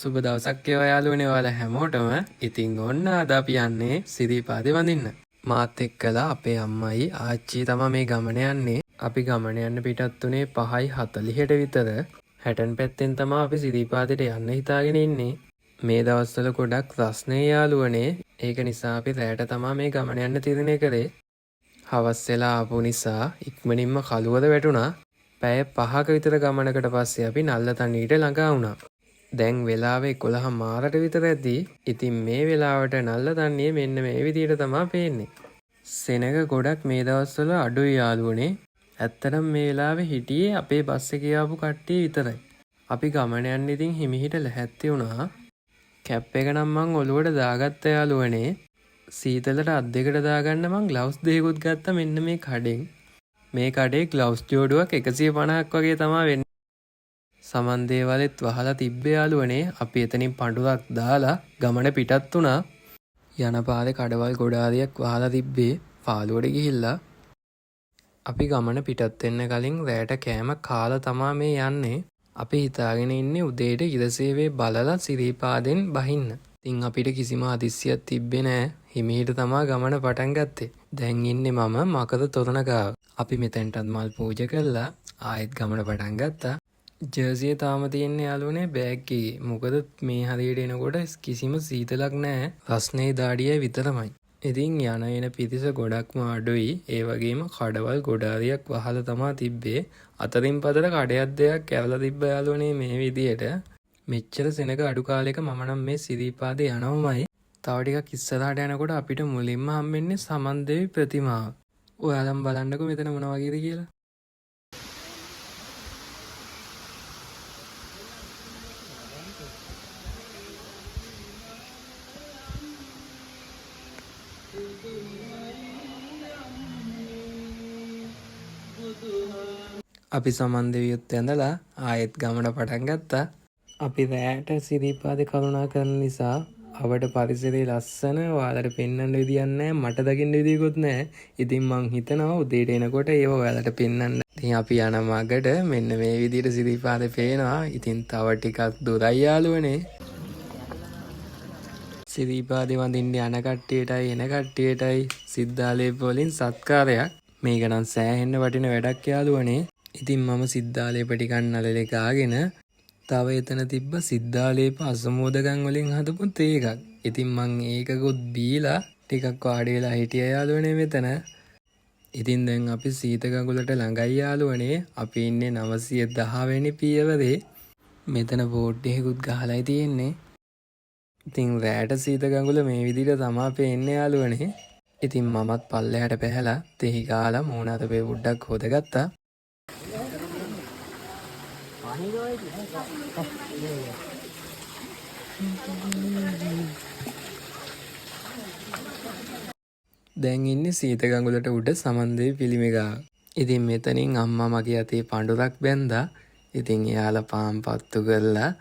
සුබ දවසක් වේවා යාළුවනේ ඔයාලා හැමෝටම. ඉතින් ඔන්න අද අපි යන්නේ සිරිපාදේ වඳින්න. මාත් එක්කලා අපේ අම්මයි ආච්චි තමයි මේ ගමන යන්නේ. අපි ගමන යන්න පිටත් උනේ 5:40ට විතර. හැටන් පැත්තෙන් තමයි අපි සිරිපාදේට යන්න හිතාගෙන ඉන්නේ. මේ දවස්වල ගොඩක් රස්නේ යාළුවනේ. ඒක නිසා අපි රැයට තමයි මේ ගමන යන්න තීරණය කරේ. හවස් වෙලා ආපු නිසා ඉක්මනින්ම කළුවර වැටුණා. පැය 5ක විතර ගමනකට පස්සේ අපි නල්ලතණ්ඩියට ළඟා වුණා. දැන් වෙලාව 11 මාරට විතර ඇති. ඉතින් මේ වෙලාවට නල්ලතණ්ඩියේ මෙන්න මේ විදිහට තමයි පේන්නේ. සෙනග ගොඩක් මේ දවස්වල අඩුයි යාළුවනේ. ඇත්තටම මේ වෙලාවේ හිටියේ අපේ බස් එකේ ආපු කට්ටිය විතරයි. අපි ගමන යන්න ඉතින් හිමිහිට ලැහැත්ති වුණා. කැප් එක නම් මං ඔලුවට දාගත්ත යාළුවනේ. සීතලට අත් දෙකට දාගන්න මං ග්ලව්ස් දෙකකුත් ගත්තා මෙන්න මේ කඩෙන්. මේ කඩේ ග්ලව්ස් ජෝඩුවක් 150ක් වගේ තමයි වෙන්නේ. සමන් දේවලෙත් වහලා තිබ්බේ යාළුවනේ. අපි එතනින් පඳුරක් දාලා ගමන පිටත් වුණා. යන පාරේ කඩවල් ගොඩාරියක් වහලා තිබ්බේ. පාළුවට ගිහිල්ලා අපි ගමන පිටත් වෙන්න කලින් රැයට කෑම කාලා තමයි මේ යන්නේ. අපි හිතාගෙන ඉන්නේ උදේට ඉරසේවේ බලලා සිරිපාදෙන් බහින්න. ඉතින් අපිට කිසිම හදිස්සියක් තිබ්බේ නෑ. හිමීට තමයි ගමන පටන් ගත්තේ. දැන් ඉන්නේ මම මකර තොරණ ගාව. අපි මෙතෙන්ටත් මල් පූජා කළා. ආයෙත් ගමන පටන් ගත්තා. ජර්සිය තාම තියෙන්නේ යාළුවනේ බෑග් එකේ. මොකද මේ හරියට එනකොට කිසිම සීතලක් නැහැ. රස්නේ දාඩියයි විතරමයි. ඉතින් යන එන පිරිස ගොඩක්ම අඩුයි. ඒ වගේම කඩවල් ගොඩාරියක් වහලා තමයි තිබ්බේ. අතරින් පතර කඩයක් දෙයක් කැවලා තිබ්බ යාළුවනේ මේ විදියට. මෙච්චර සෙනග අඩු කාලයක මම නම් මේ සිරිපාදේ යනවමයි. තව ටිකක් ඉස්සරහට යනකොට අපිට මුලින්ම හම්බෙන්නේ සමන්දේවි ප්‍රතිමාව. ඔයාලම බලන්නකෝ මෙතන මොන වගේද කියලා. අපි සමන්දේවියොත් ඇඳලා ආයෙත් ගමන පටන් ගත්තා. අපි රැයට සිරිපාදේ කරුණා කරන නිසා අපට පරිසරයේ ලස්සන ඔයාලට පෙන්වන්න විදියක් නැහැ. මට දකින්න විදියකුත් නැහැ. ඉතින් මං හිතනවා උදේට එනකොට ඒව ඔයාලට පෙන්වන්න. ඉතින් අපි යන මගට මෙන්න මේ විදියට සිරිපාදේ පේනවා. ඉතින් තව ටිකක් දුරයි යාළුවනේ. සිරිපාදේ වඳින්න යන කට්ටියටයි එන කට්ටියටයි සිද්ධාලේප වලින් සත්කාරයක්. මේක නම් සෑහෙන්න වටින වැඩක් යාළුවනේ. ඉතින් මම සිද්ධාලේප ටිකක් නළලේ ගාගෙන තව එතන තිබ්බ සිද්ධාලේප අසමෝදකම් වලින් හදපු තේ එකක්. ඉතින් මං ඒකකුත් බීලා ටිකක් වාඩි වෙලා හිටියා යාළුවනේ මෙතන. ඉතින් දැන් අපි සීතගඟුලට ළඟයි යාළුවනේ. අපි ඉන්නේ 910 වෙනි පියවරේ. මෙතන බෝඩ් එකකුත් ගහලා තියෙන්නේ. ඉතින් රැයට සීතගඟුල මේ විදිහට තමයි පේන්නේ යාළුවනේ. ඉතින් මමත් පල්ලෙහාට පැහැලා තෙහි ගාලා මූණ අත පෙ පොඩ්ඩක් හොදගත්තා. දැන් ඉන්නේ සීතගඟුලට උඩ සමන්දේවි පිළිමේ ගාව. ඉතින් මෙතනින් අම්මා මගේ අතේ පඳුරක් බැන්දා. ඉතින් එයාලා පාන් පත්තු කරලා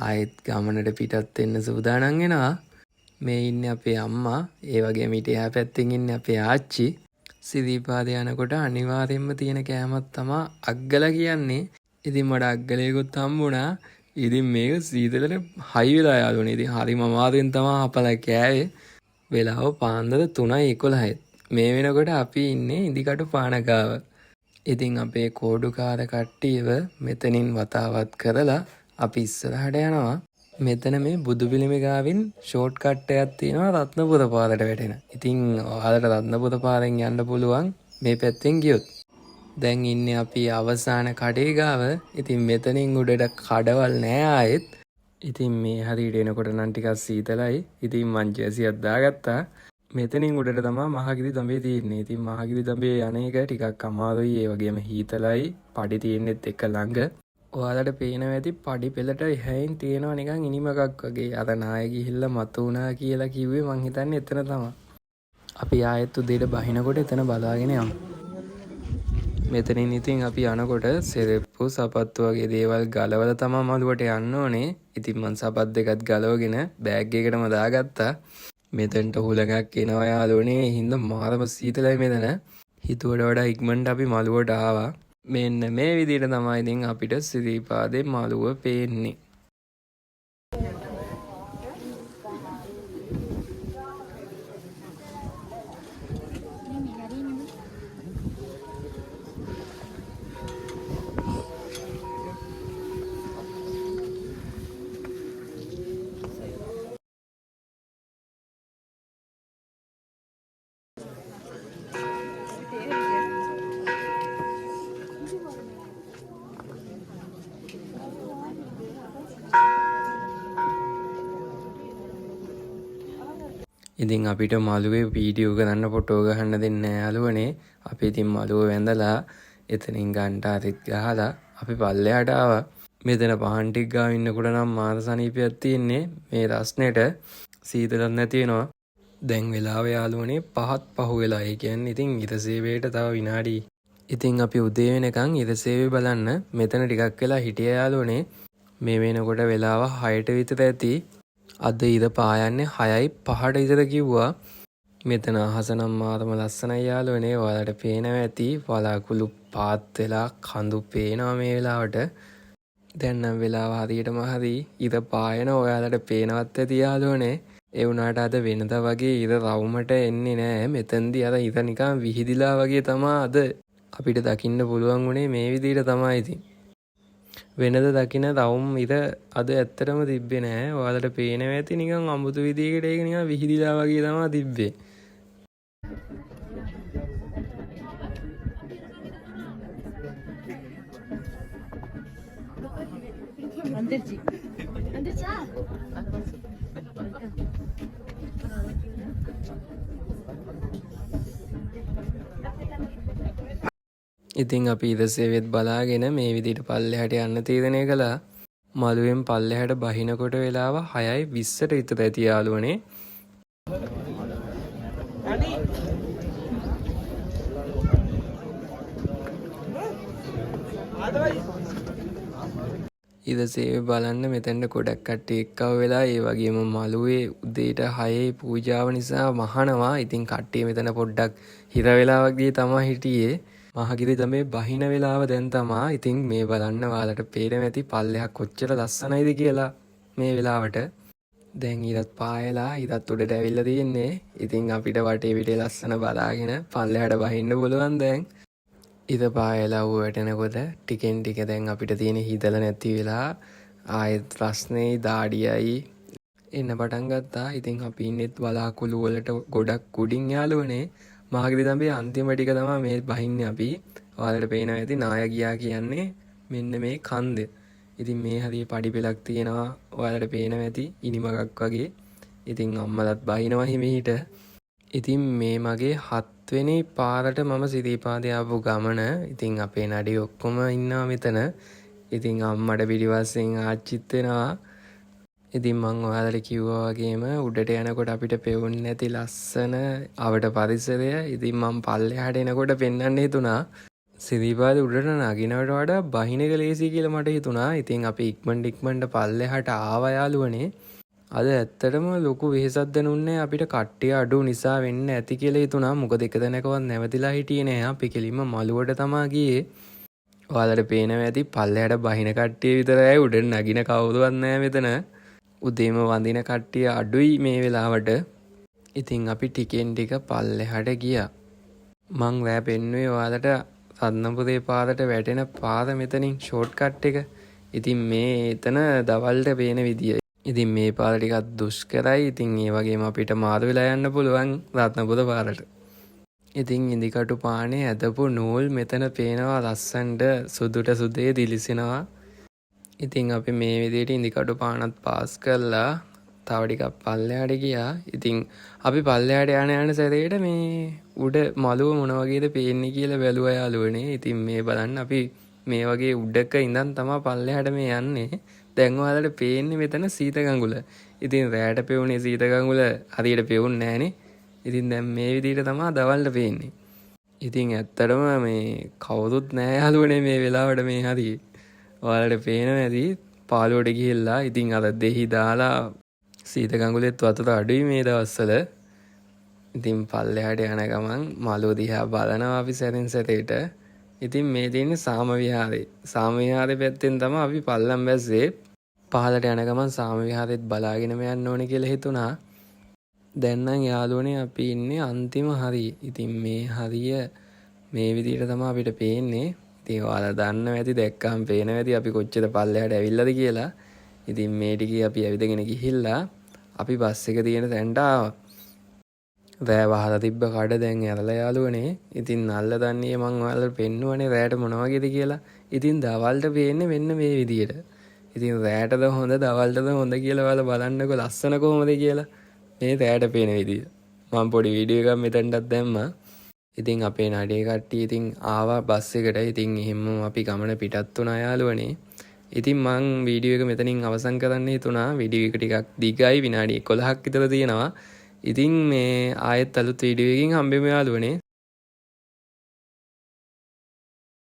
ආයෙත් ගමනට පිටත් වෙන්න සූදානම් වෙනවා. මේ ඉන්නේ අපේ අම්මා. ඒ වගේම ඊට එහා පැත්තෙන් ඉන්නේ අපේ ආච්චි. සිරිපාදේ යනකොට අනිවාර්යෙන්ම තියෙන කෑමක් තමයි අග්ගල කියන්නේ. ඉතින් මට අග්ගලයකුත් හම්බුණා. ඉතින් මේක සීතලට හයි වෙලා යාළුවනේ. ඉතින් හරිම අමාරුවෙන් තමයි අපලා කෑවේ. වෙලාව පාන්දර 3:11. මේ වෙනකොට අපි ඉන්නේ ඉදිකටු පානකාව. ඉතින් අපේ කෝඩුකාර කට්ටියව මෙතනින් වතාවත් කරලා අපි ඉස්සරහට යනවා. මෙතන මේ බුදු පිළිමේ ගාවින් ෂෝට් කට් එකක් තියෙනවා රත්නපුර පාරට වැටෙන. ඉතින් ඔයාලට රත්නපුර පාරෙන් යන්න පුළුවන් මේ පැත්තෙන් ගියොත්. දැන් ඉන්නේ අපි අවසාන කඩේ ගාව. ඉතින් මෙතනින් උඩට කඩවල් නෑ ආයෙත්. ඉතින් මේ හරියට එනකොට නම් ටිකක් සීතලයි. ඉතින් මං ජර්සියක් දාගත්තා. මෙතනින් උඩට තමයි මහගිරි දඹේ තියෙන්නේ. ඉතින් මහගිරි දඹේ යන එක ටිකක් අමාරුයි. ඒ වගේම හීතලයි. පඩි තියෙන්නෙත් එක ළඟ. ඔයාලට පේනවා ඇති පඩි පෙළට එහයින් තියෙනවා නිකන් ඉනිමකක් වගේ. අර නාය ගිහිල්ලා මතු වුණා කියලා කිව්වේ මං හිතන්නේ එතන තමයි. අපි ආයෙත් උදේට බහිනකොට එතන බලාගෙන යමු. මෙතනින් ඉතින් අපි යනකොට සෙරෙප්පු සපත්තු වගේ දේවල් ගලවලා තමයි මළුවට යන්න ඕනේ. ඉතින් මං සපත් දෙකත් ගලවගෙන බෑග් එකකටම දාගත්තා. මෙතෙන්ට හුලඟක් එනවා යාළුවනේ. හින්දා මාරම සීතලයි මෙතන. හිතුවට වඩා ඉක්මනට අපි මළුවට ආවා. මෙන්න මේ විදිහට තමයි ඉතින් අපිට සිරිපාදේ මළුව පේන්නේ. ඉතින් අපිට මළුවේ වීඩියෝ කරන්න ෆොටෝ ගහන්න දෙන්නේ නැහැ යාළුවනේ. අපි ඉතින් මළුව වැඳලා එතනින් ගන්ටාරිත් ගහලා අපි පල්ලෙහාට ආවා. මෙතන පහන් ටික ගාව ඉන්නකොට නම් මාර සනීපයක් තියෙන්නේ. මේ රස්නෙට සීතලක් නැති වෙනවා. දැන් වෙලාව යාළුවනේ 5ත් පහු වෙලා. ඒ කියන්නේ ඉතින් ඉරසේවයට තව විනාඩි. ඉතින් අපි උදේ වෙනකන් ඉරසේවය බලන්න මෙතන ටිකක් වෙලා හිටියා යාළුවනේ. මේ වෙනකොට වෙලාව 6ට විතර ඇති. අද ඉර පායන්නේ 6:05ට විතර කිව්වා. මෙතන අහස නම් මාරම ලස්සනයි යාළුවනේ. ඔයාලට පේනවා ඇති. වලාකුළු පාත් වෙලා කඳු පේනවා මේ වෙලාවට. දැන් නම් වෙලාව හරියටම හරි. ඉර පායන ඔයාලට පේනවත් ඇති යාළුවනේ. ඒ වුණාට අද වෙනදා වගේ ඉර රවුමට එන්නේ නැහැ. මෙතෙන්දී අර ඉර නිකන් විහිදිලා වගේ තමයි අද අපිට දකින්න පුළුවන් උනේ. මේ විදිහට තමයි ඉතින්. වෙනද දකින්න රවුම් ඉර අද ඇත්තටම තිබ්බේ නැහැ. ඔයාලට පේනවා ඇති නිකන් අමුතු විදිහකට ඒක නිකන් විහිදිලා වගේ තමයි තිබ්බේ. ඉතින් අපි ඉරසේවෙත් බලාගෙන මේ විදිහට පල්ලෙහාට යන්න තීරණය කළා. මළුවෙන් පල්ලෙහාට බහිනකොට වෙලාව 6:20ට විතර ඇති යාළුවනේ. ඉරසේවය බලන්න මෙතෙන්ට ගොඩක් කට්ටිය එක්කව වෙලා. ඒ වගේම මළුවේ උදේට 6 පූජාව නිසා මහනවා. ඉතින් කට්ටිය මෙතන පොඩ්ඩක් හිර වෙලා වගේ තමයි හිටියේ. මහගිරි තමයි බහින වෙලාව දැන් තමා. ඉතින් මේ බලන්න ඔයාලට පේනවා ඇති පල්ලෙහා කොච්චර ලස්සනයිද කියලා මේ වෙලාවට. දැන් ඉරත් පායලා ඉරත් උඩට ඇවිල්ලා තියෙන්නේ. ඉතින් අපිට වටේ පිටේ ලස්සන බලාගෙන පල්ලෙහාට බහින්න පුළුවන් දැන්. ඉර පායලා වැටෙනකොට ටිකෙන් ටික දැන් අපිට තියෙන හිතල නැති වෙලා ආයෙත් රස්නේ දාඩියයි එන්න පටන් ගත්තා. ඉතින් අපි ඉන්නෙත් වලාකුළු වලට ගොඩක් උඩින් යාළුවනේ. මහගිරි තඹේ අන්තිම ටික තමයි මේ බහින්නේ අපි. ඔයාලට පේනවා ඇති නාය ගියා කියන්නේ මෙන්න මේ කන්ද. ඉතින් මේ හරිය පඩි පෙලක් තියෙනවා. ඔයාලට පේනවා ඇති ඉනිමගක් වගේ. ඉතින් අම්මලත් බහිනවා හිමීට. ඉතින් මේ මගේ 7 වෙනි පාරට මම සිරිපාදේ ආපු ගමන. ඉතින් අපේ නඩේ ඔක්කොම ඉන්නවා මෙතන. ඉතින් අම්මට පිටිපස්සෙන් ආච්චිත් වෙනවා. ඉතින් මං ඔයාලට කිව්වා වගේම උඩට යනකොට අපිට පෙවුන්නේ නැති ලස්සන අවට පරිසරය. ඉතින් මං පල්ලෙහාට එනකොට පෙන්වන්න හිතුණා. සිරිපාදේ උඩට නගිනවට වඩා බහින එක ලේසි කියලා මට හිතුණා. ඉතින් අපි ඉක්මනට පල්ලෙහාට ආවා යාළුවනේ. අද ඇත්තටම ලොකු වෙහෙසක් දැනුන්නේ අපිට කට්ටිය අඩු නිසා වෙන්න ඇති කියලා හිතුණා. මොකද එක තැනකවත් නැවතිලා හිටියේ නෑ. අපි කෙලින්ම මළුවට තමා ගියේ. ඔයාලට පේනවා ඇති පල්ලෙහාට බහින කට්ටිය විතරයි. උඩට නගින කවුරුවත් නෑ මෙතන. උදේම වඳින කට්ටිය අඩුයි මේ වෙලාවට. ඉතින් අපි ටිකෙන් ටික පල්ලෙහාට ගියා. මං රෑ පෙන්නුවේ ඔයාලට රත්නපුරේ පාරට වැටෙන පාර මෙතනින් ෂෝට් කට් එක. ඉතින් මේ එතන දවල්ට පේන විදිය. ඉතින් මේ පාර ටිකක් දුෂ්කරයි. ඉතින් ඒ වගේම අපිට මාරු වෙලා යන්න පුළුවන් රත්නපුර පාරට. ඉතින් ඉදිකටු පානේ ඇදපු නූල් මෙතන පේනවා ලස්සනට සුදුට සුදේ දිලිසෙනවා. ඉතින් අපි මේ විදිහට ඉදිකටු පානත් පාස් කරලා තව ටිකක් පල්ලෙහාට ගියා. ඉතින් අපි පල්ලෙහාට යන සැරේට මේ උඩ මළුව මොන වගේද පේන්නේ කියලා බැලුවා යාළුවනේ. ඉතින් මේ බලන්න අපි මේ වගේ උඩක ඉඳන් තමයි පල්ලෙහාට මේ යන්නේ. දැන් ඔයාලට පේන්නේ මෙතන සීත ගඟුල. ඉතින් රැයට පෙවුනේ සීත ගඟුල හරියට පෙවුන්නේ නැහනේ. ඉතින් දැන් මේ විදිහට තමයි දවල්ට පේන්නේ. ඉතින් ඇත්තටම මේ කවුරුත් නැහැ යාළුවනේ මේ වෙලාවට මේ හරියේ. ඔයාලට පේනවා ඇති පාළුවට ගිහිල්ලා. ඉතින් අර දෙහි දාලා සීත ගඟුලෙත් වතුර අඩුයි මේ දවස්වල. ඉතින් පල්ලෙහාට යන ගමන් මළුව දිහා බලනවා අපි සැරින් සැරේට. ඉතින් මේ තියෙන්නේ සාම විහාරේ. සාම විහාරේ පැත්තෙන් තමයි අපි පල්ලම් බැස්සේ. පහළට යන ගමන් සාම විහාරෙත් බලාගෙනම යන්න ඕනේ කියලා හිතුණා. දැන් නම් යාළුවනේ අපි ඉන්නේ අන්තිම හරිය. ඉතින් මේ හරිය මේ විදිහට තමයි අපිට පේන්නේ. ඉතින් ඔයාලා දන්නවා ඇති දැක්කම පේනවා ඇති අපි කොච්චර පල්ලෙහාට ඇවිල්ලාද කියලා. ඉතින් මේ ටිකේ අපි ඇවිදගෙන ගිහිල්ලා අපි බස් එක තියෙන තැනට ආවා. රෑ වහලා තිබ්බ කඩ දැන් ඇරලා යාළුවනේ. ඉතින් නල්ල දන්නේ මං ඔයාලට පෙන්නුවනේ රෑට මොන වගේද කියලා. ඉතින් දවල්ට පේන්නේ මෙන්න මේ විදියට. ඉතින් රෑටද හොඳ දවල්ටද හොඳ කියලා ඔයාලා බලන්නකො ලස්සන කොහොමද කියලා. මේ රෑට පේන විදිය. මම පොඩි වීඩියෝ එකක් මෙතනටත් දැම්මා. ඉතින් අපේ නඩේ කට්ටිය ඉතින් ආවා බස් එකට. ඉතින් එහෙම අපි ගමන පිටත් වුණා යාළුවනේ. ඉතින් මං වීඩියෝ එක මෙතනින් අවසන් කරන්න හිතුණා. වීඩියෝ එක ටිකක් දිගයි, විනාඩි 11ක් විතර තියෙනවා. ඉතින් මේ ආයෙත් අලුත් වීඩියෝ එකකින් හම්බෙමු යාළුවනේ.